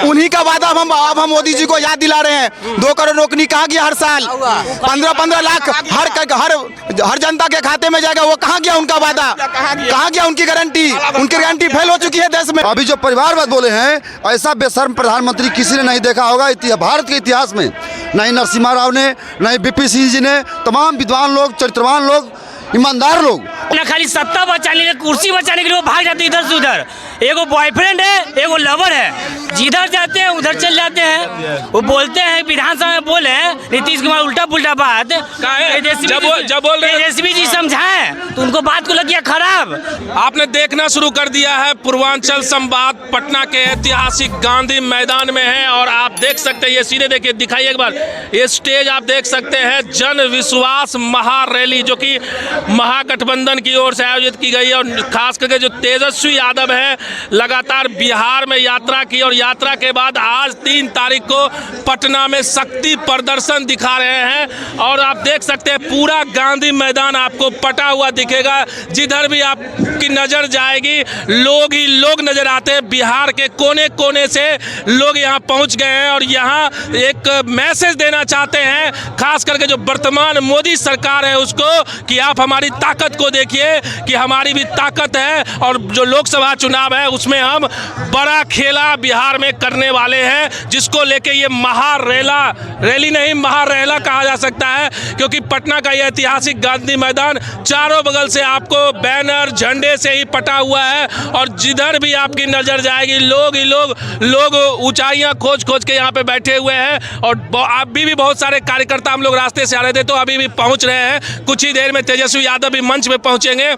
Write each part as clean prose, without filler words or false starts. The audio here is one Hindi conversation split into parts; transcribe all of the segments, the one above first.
उन्हीं का वादा अब हम मोदी जी को याद दिला रहे हैं। 2 करोड़ नौकरी कहाँ गया हर साल? 15-15 लाख हर जनता के खाते में जाएगा, वो कहाँ गया उनका वादा? कहाँ गया उनकी गारंटी? उनकी गारंटी फेल हो चुकी है देश में। अभी जो परिवारवाद बोले हैं, ऐसा बेशर्म प्रधानमंत्री किसी ने नहीं देखा होगा भारत के इतिहास में। नहीं नरसिम्हा राव ने, नहीं बीपी सिंह जी ने, तमाम विद्वान लोग, चरित्रवान लोग, ईमानदार लोग ना खाली सत्ता बचाने के लिए, कुर्सी बचाने के लिए वो भाग जाते इधर से उधर। एगो बॉयफ्रेंड है, एगो लवर है, जिधर जाते हैं उधर चल जाते हैं। वो बोलते हैं विधानसभा में बोले नीतीश कुमार उल्टा पुल्टा बात। जब बोल रहे तेजस्वी जी समझाएं तो उनको बात को लग गया खराब। आपने देखना शुरू कर दिया है। पूर्वांचल संवाद पटना के ऐतिहासिक गांधी मैदान में है और आप देख सकते हैं, ये सीधे देखिए, दिखाइए एक बार ये स्टेज आप देख सकते हैं। जन विश्वास महारैली जो कि महागठबंधन की ओर से आयोजित की गई है और खास करके जो तेजस्वी यादव है लगातार बिहार में यात्रा की और यात्रा के बाद आज 3 तारीख को पटना में शक्ति प्रदर्शन दिखा रहे हैं। और आप देख सकते हैं पूरा गांधी मैदान आपको पटा हुआ दिखेगा। जिधर भी आपकी नज़र जाएगी लोग ही लोग नज़र आते हैं। बिहार के कोने कोने से लोग यहाँ पहुँच गए हैं और यहाँ एक मैसेज देना चाहते हैं खास करके जो वर्तमान मोदी सरकार है उसको, कि आप हमारी ताकत को देखिए कि हमारी भी ताकत है और जो लोकसभा चुनाव है उसमें हम बड़ा खेला बिहार में करने वाले हैं, जिसको लेके ये रैली नहीं महारैला कहा जा सकता है। क्योंकि पटना का ये ऐतिहासिक गांधी मैदान चारों बगल से आपको बैनर झंडे से ही पटा हुआ है और जिधर भी आपकी नज़र जाएगी लोग ही लोग ऊंचाइयां खोज के यहाँ पे बैठे हुए हैं। और अभी भी बहुत सारे कार्यकर्ता हम लोग रास्ते से आ रहे थे तो अभी भी पहुँच रहे हैं। कुछ ही देर में तेजस्वी यादव भी मंच में पहुँचेंगे।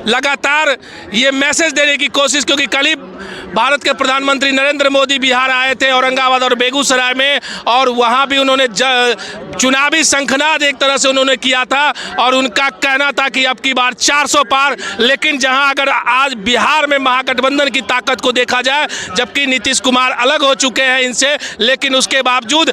लगातार ये मैसेज देने की कोशिश, क्योंकि कल ही भारत के प्रधानमंत्री नरेंद्र मोदी बिहार आए थे औरंगाबाद और बेगूसराय में और वहाँ भी उन्होंने चुनावी शंखनाद एक तरह से उन्होंने किया था और उनका कहना था कि अब की बार 400 पार। लेकिन जहाँ अगर आज बिहार में महागठबंधन की ताकत को देखा जाए, जबकि नीतीश कुमार अलग हो चुके हैं इनसे, लेकिन उसके बावजूद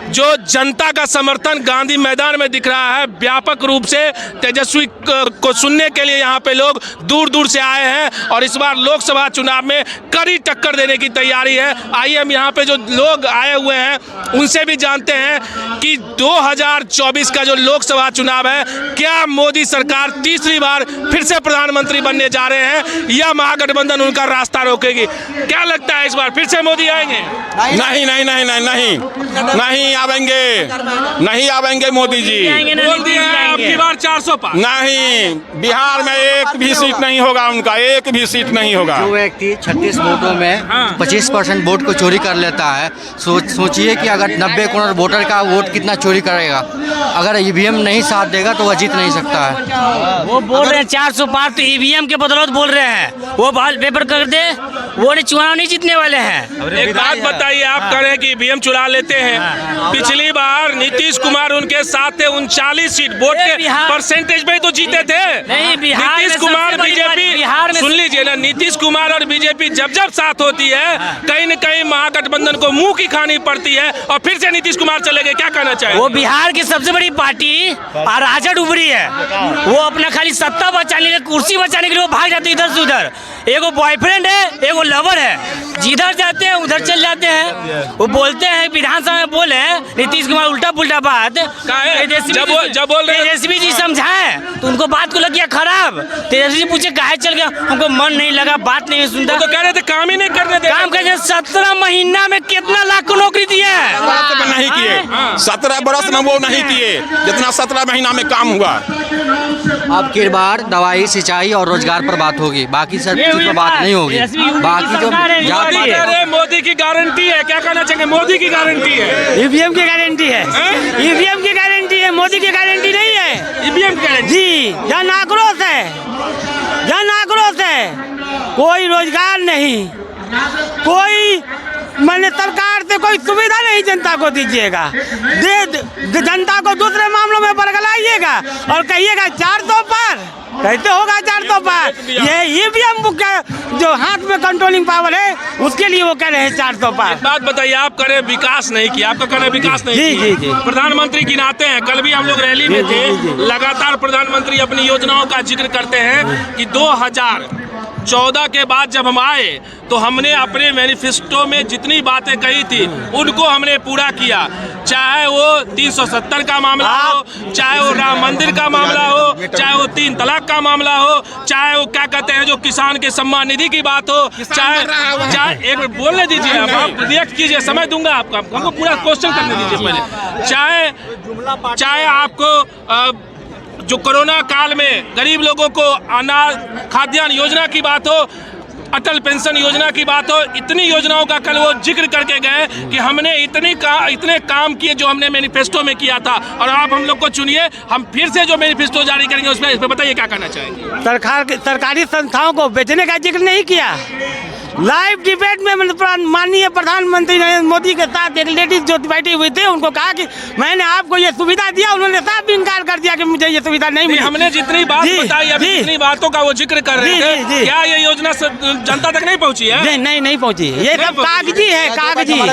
जो जनता का समर्थन गांधी मैदान में दिख रहा है व्यापक रूप से, तेजस्वी को सुनने के लिए यहाँ पे लोग दूर दूर से आए हैं और इस बार लोकसभा चुनाव में कड़ी टक्कर देने की तैयारी है। आइए हम यहाँ पे जो लोग आए हुए हैं उनसे भी जानते हैं कि 2024 का जो लोकसभा चुनाव है, क्या मोदी सरकार तीसरी बार फिर से प्रधानमंत्री बनने जा रहे हैं या महागठबंधन उनका रास्ता रोकेगी? क्या लगता है इस बार फिर से मोदी आएंगे? नहीं आवेंगे मोदी जी। बोल दिया है अब की बार 400 पार। नहीं, बिहार में एक भी सीट नहीं होगा उनका, एक भी सीट नहीं होगा। जो व्यक्ति 36 वोटों में 25% वोट को चोरी कर लेता है, सोचिए कि अगर 90 करोड़ वोटर का वोट कितना चोरी करेगा। अगर ईवीएम नहीं साथ देगा तो वह जीत नहीं सकता है। वो बोल रहे हैं 400 पार, तो ईवीएम के बदौलत बोल रहे हैं। वो बाल पेपर कर दे, वो चुनाव नहीं जीतने वाले हैं। एक बात बताइए, आप कह रहे हैं कि ईवीएम चुरा लेते हैं। पिछली बार नीतीश कुमार उनके साथ थे, 39 सीट वोट के परसेंटेज में तो जीते थे। नहीं, बिहार नीतीश कुमार बीजेपी, सुन लीजिए ना, नीतीश कुमार और बीजेपी जब साथ होती है कहीं न कहीं महागठबंधन को मुंह की खानी पड़ती है और फिर से नीतीश कुमार चले गए। क्या कहना चाहिए? वो बिहार की सबसे बड़ी पार्टी अराजक उभरी है। वो अपना खाली सत्ता बचाने के लिए, कुर्सी बचाने के लिए वो भाग जाते इधर से उधर। एगो बॉयफ्रेंड है, एगो लवर है, जिधर जाते हैं उधर चल जाते हैं। वो बोलते हैं विधानसभा में बोले नीतीश कुमार उल्टा पुल्टा बात। जब बोल रहे तेजस्वी जी समझाएं तो उनको बात को लग गया खराब। तेजस्वी जी पूछे काहे चल गया, उनको मन नहीं लगा, बात नहीं सुनता। तो कह रहे थे काम ही नहीं करने दे। काम करने 17 महीना में कितना लाख को नौकरी दी है? नहीं किए, 17 बरस में वो नहीं किए जितना 17 महीना में काम हुआ। अब की बार दवाई, सिंचाई और रोजगार पर बात होगी, बाकी सब चीज पर बात नहीं होगी। बाकी जो मोदी की गारंटी है, क्या कहना चाहिए? मोदी की गारंटी है, ईवीएम की गारंटी है, ईवीएम की गारंटी है, मोदी की गारंटी नहीं है। ईवीएम की गारंटी जी, जन आक्रोश है, जन आक्रोश है। कोई रोजगार नहीं, कोई मैंने सरकार से कोई सुविधा नहीं जनता को दीजिएगा। जनता को दूसरे मामलों में बरगलाइएगा और कहिएगा 400 पार। कैसे होगा 400 पार? ये ईवीएम जो हाथ में कंट्रोलिंग पावर है उसके लिए वो कह रहे हैं 400 पार। बात बताइए, आप कह रहे विकास नहीं किया, आपका कहना विकास नहीं जी, किया। जी। प्रधानमंत्री गिनाते हैं, कल भी हम लोग रैली में थे। लगातार प्रधानमंत्री अपनी योजनाओं का जिक्र करते हैं कि 2014 के बाद जब हम आए तो हमने अपने मैनिफेस्टो में जितनी बातें कही थी उनको हमने पूरा किया, चाहे वो 370 का मामला हो, चाहे वो राम मंदिर का मामला हो, चाहे वो 3 तलाक का मामला हो, चाहे वो क्या कहते हैं जो किसान के सम्मान निधि की बात हो, चाहे एक मिनट बोलने दीजिए, आप रिएक्ट कीजिए, समय दूंगा आपको, हमको पूरा क्वेश्चन करने दीजिए पहले। चाहे आपको जो कोरोना काल में गरीब लोगों को अनाज खाद्यान्न योजना की बात हो, अटल पेंशन योजना की बात हो, इतनी योजनाओं का कल वो जिक्र करके गए कि हमने इतने काम किए जो हमने मैनिफेस्टो में किया था, और आप हम लोग को चुनिए, हम फिर से जो मैनिफेस्टो जारी करेंगे उसमें इस पर बताइए क्या कहना चाहेंगे। सरकारी संस्थाओं को बेचने का जिक्र नहीं किया। लाइव डिबेट में माननीय प्रधानमंत्री नरेंद्र मोदी के साथ एक लेडीज जो बैठी हुई थी, उनको कहा कि मैंने आपको ये सुविधा दिया, उन्होंने साफ इनकार कर दिया कि मुझे ये सुविधा नहीं मिली। हमने जितनी बात बताई, अभी जितनी बातों का वो जिक्र कर रहे थे, क्या ये योजना जनता तक नहीं पहुंची है? नहीं पहुंची, ये सब कागजी है,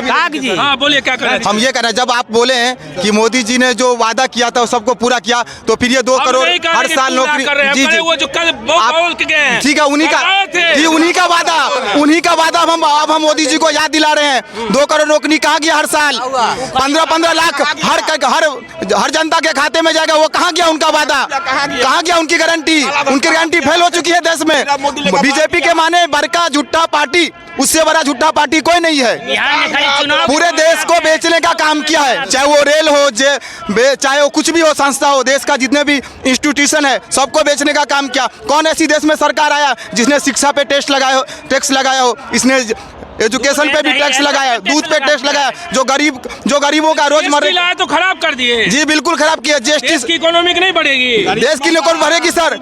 कागजी। हाँ बोलिए क्या कर रहे थे? हम ये कह रहे हैं, जब आप बोले हैं कि मोदी जी ने जो वादा किया था सबको पूरा किया, तो फिर ये 2 करोड़ हर साल नौकरी, जी वो जो कल बोल के गए हैं, ठीक है, उन्हीं का वादा अब हम मोदी जी को याद दिला रहे हैं। 2 करोड़ नौकरी कहाँ गया हर साल? 15-15 लाख हर जनता के खाते में जाएगा, वो कहाँ गया उनका वादा? कहाँ गया उनकी गारंटी फेल हो चुकी है देश में। बीजेपी के माने बड़का झूठा पार्टी, उससे बड़ा झूठा पार्टी कोई नहीं है। पूरे देश को बेचने का काम किया है, चाहे वो रेल हो, चाहे वो कुछ भी हो, संस्था हो, देश का जितने भी इंस्टीट्यूशन है सबको बेचने का काम किया। कौन ऐसी देश में सरकार आया जिसने शिक्षा पे टैक्स लगाया हो, इसने एजुकेशन पे भी टैक्स लगाया, दूध पे टैक्स लगाया, जो गरीबों का रोजमर्रा तो खराब कर दिए। जी बिल्कुल खराब किया। देश की इकोनॉमी नहीं बढ़ेगी, देश की इकोनॉमी बढ़ेगी सर।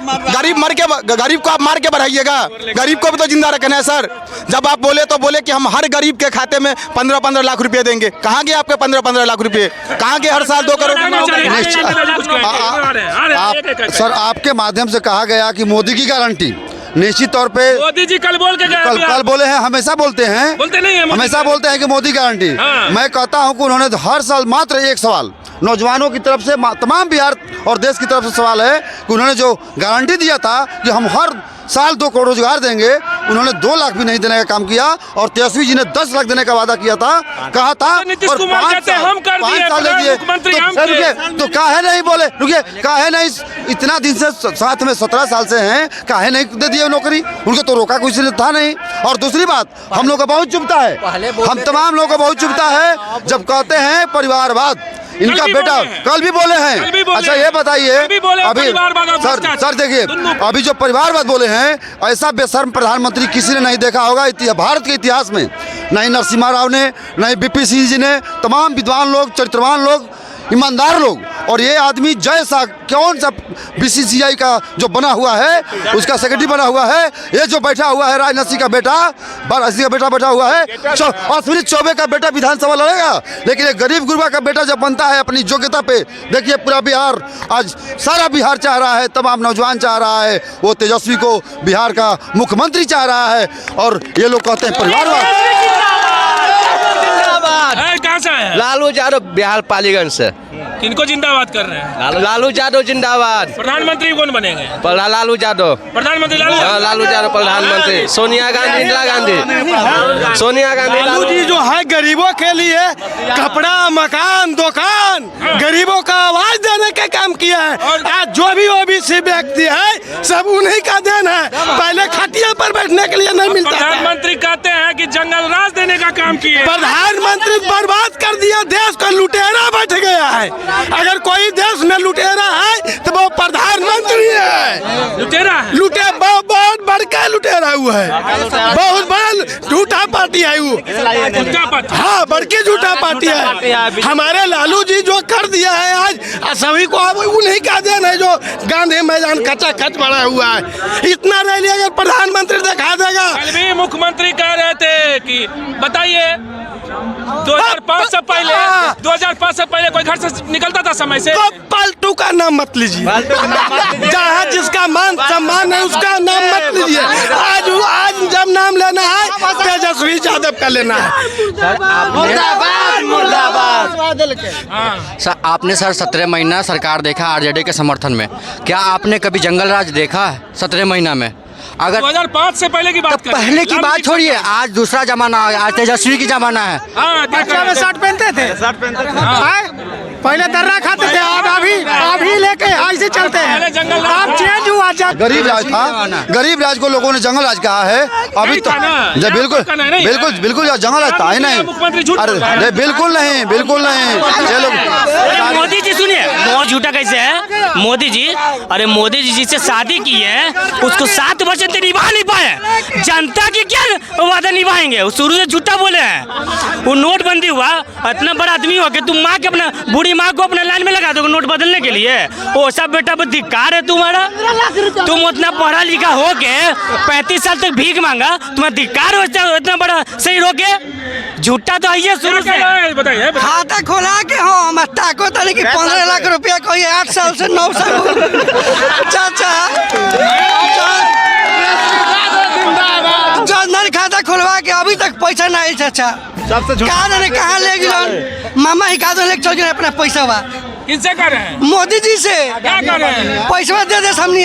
गरीब को आप मार के बढ़ाइएगा, गरीब को भी तो जिंदा रखना है सर। जब आप बोले कि हम हर गरीब के खाते में 15-15 लाख रुपए देंगे, कहाँ गए आपके 15-15 लाख रुपए? कहाँ गए हर साल 2 करोड़? सर आपके माध्यम से कहा गया कि मोदी की गारंटी निश्चित तौर पे मोदी जी कल बोल के गए, कल बोले हैं, हमेशा बोलते हैं, हमेशा बोलते हैं कि मोदी गारंटी। मैं कहता हूं कि उन्होंने हर साल मात्र एक सवाल नौजवानों की तरफ से, तमाम बिहार और देश की तरफ से सवाल है कि उन्होंने जो गारंटी दिया था कि हम हर साल 2 करोड़ रोजगार देंगे, उन्होंने 2 लाख भी नहीं देने का काम किया, और तेजस्वी जी ने 10 लाख देने का वादा किया था, कहा था, और 5 साल दे दिए। तो काहे नहीं बोले? रुकिए, काहे नहीं इतना दिन से साथ में 17 साल से हैं, काहे नहीं दे दिए नौकरी? उनको तो रोका किसी ने था नहीं। और दूसरी बात, हम लोग का बहुत चुभता है, हम तमाम लोगों को बहुत चुभता है जब कहते हैं परिवारवाद। इनका बेटा कल भी बोले हैं। अच्छा ये बताइए, अभी सर देखिए, अभी जो परिवारवाद बोले हैं, ऐसा बेशर्म प्रधानमंत्री किसी ने नहीं देखा होगा भारत के इतिहास में। नहीं नरसिम्हा राव ने, नहीं बीपी सिंह जी ने, तमाम विद्वान लोग, चरित्रवान लोग, ईमानदार लोग, और ये आदमी जैसा कौन सा बीसीसीआई का जो बना हुआ है, उसका सेक्रेटरी बना हुआ है, ये जो बैठा हुआ है राजनाथ सिंह का बेटा, बैठा हुआ है, अश्विनी चौबे का बेटा विधानसभा लड़ेगा। लेकिन एक गरीब गुरबा का बेटा जब बनता है अपनी योग्यता पे, देखिए पूरा बिहार, आज सारा बिहार चाह रहा है, तमाम नौजवान चाह रहा है, वो तेजस्वी को बिहार का मुख्यमंत्री चाह रहा है, और ये लोग कहते हैं परिवारवाद। कहाँ से आए हैं? लालू यादव बिहार पालीगंज से। किनको जिंदाबाद कर रहे हैं? लालू यादव जिंदाबाद। प्रधानमंत्री कौन बनेंगे? लालू यादव प्रधानमंत्री। लालू यादव प्रधानमंत्री। सोनिया गांधी, इंदिरा गांधी, सोनिया गांधी। लालू जी जो है गरीबों के लिए कपड़ा, मकान, दुकान, गरीबों का आवाज देने का काम किया है। आज जो भी ओबीसी व्यक्ति है सब उन्हीं का देन है। पहले खटिया पर बैठने के लिए नहीं मिलता। प्रधानमंत्री कहते हैं कि जंगल राज देने का काम किया। प्रधानमंत्री बर्बाद कर दिया देश को, लुटेरा बैठ गया है। अगर कोई देश में लुटेरा है तो वो प्रधानमंत्री है। लुटेरा बहुत बड़का लुटेरा हुआ है, बहुत बड़ा झूठा पार्टी है वो। हाँ, बड़की झूठा पार्टी है। हमारे लालू जी जो कर दिया है आज सभी को, अब उन्हीं का देन है जो गांधी मैदान कच्चा खच बना हुआ है। इतना रैली अगर प्रधानमंत्री दिखा देगा। कल भी मुख्यमंत्री कह रहे थे कि बताइए 2005 से पहले कोई घर से निकलता था समय से? तो पलटू का नाम मत लीजिए, जहाँ जिसका मान सम्मान है उसका नाम मत लीजिए। आज जब नाम लेना है तेजस्वी यादव का लेना है। सर आपने 17 महीना सरकार देखा आरजेडी के समर्थन में, क्या आपने कभी जंगल राज देखा है 17 महीना में? अगर 2005 से पहले की बात तो पहले की बात छोड़िए, आज दूसरा जमाना है, आज तेजस्वी की जमाना है। बच्चा में शर्ट पहनते थे, पहले दर्रा खाते थे, अब अभी लेके ऐसे चलते हैं। अब चेंज हुआ। गरीब राज था, गरीब राज को लोगों ने जंगल राज कहा है। अभी तो बिल्कुल बिल्कुल बिल्कुल जंगल राज था ही नहीं। अरे बिल्कुल नहीं, बिल्कुल नहीं। ये लोग मोदी जी सुनिए, बहुत झूठा कैसे है मोदी जी? अरे मोदी जी जिससे शादी की है उसको 7 वचन तो निभा नहीं पाए, जनता की क्या वादा निभाएंगे? वो शुरू से झूठा बोले हैं। वो नोटबंदी हुआ, इतना बड़ा आदमी हो कि तुम माँ के अपना बूढ़ी माँ को अपने लाइन में लगा दो नोट बदलने के लिए। वो सब बेटा धिक्कार है तुम्हारा। तुम उतना पढ़ा लिखा हो के 35 साल तक भीख मांगा, तुम्हें धिक्कार हो इतना बड़ा सही रोके? झूठा तो है शुरू से। बताइए। खाता खोला के हो हम ताको तले की 15 लाख रुपया कोई 8 साल से 9 साल चाचा जनधन खाता खुलवा के अभी तक पैसा नहीं चाचा। कहाँ ले गिलन मामा ही का ले चल गए अपना पैसा। किनसे कर रहे हैं? मोदी जी से क्या कर रहे हैं? पैसा दे दे सामने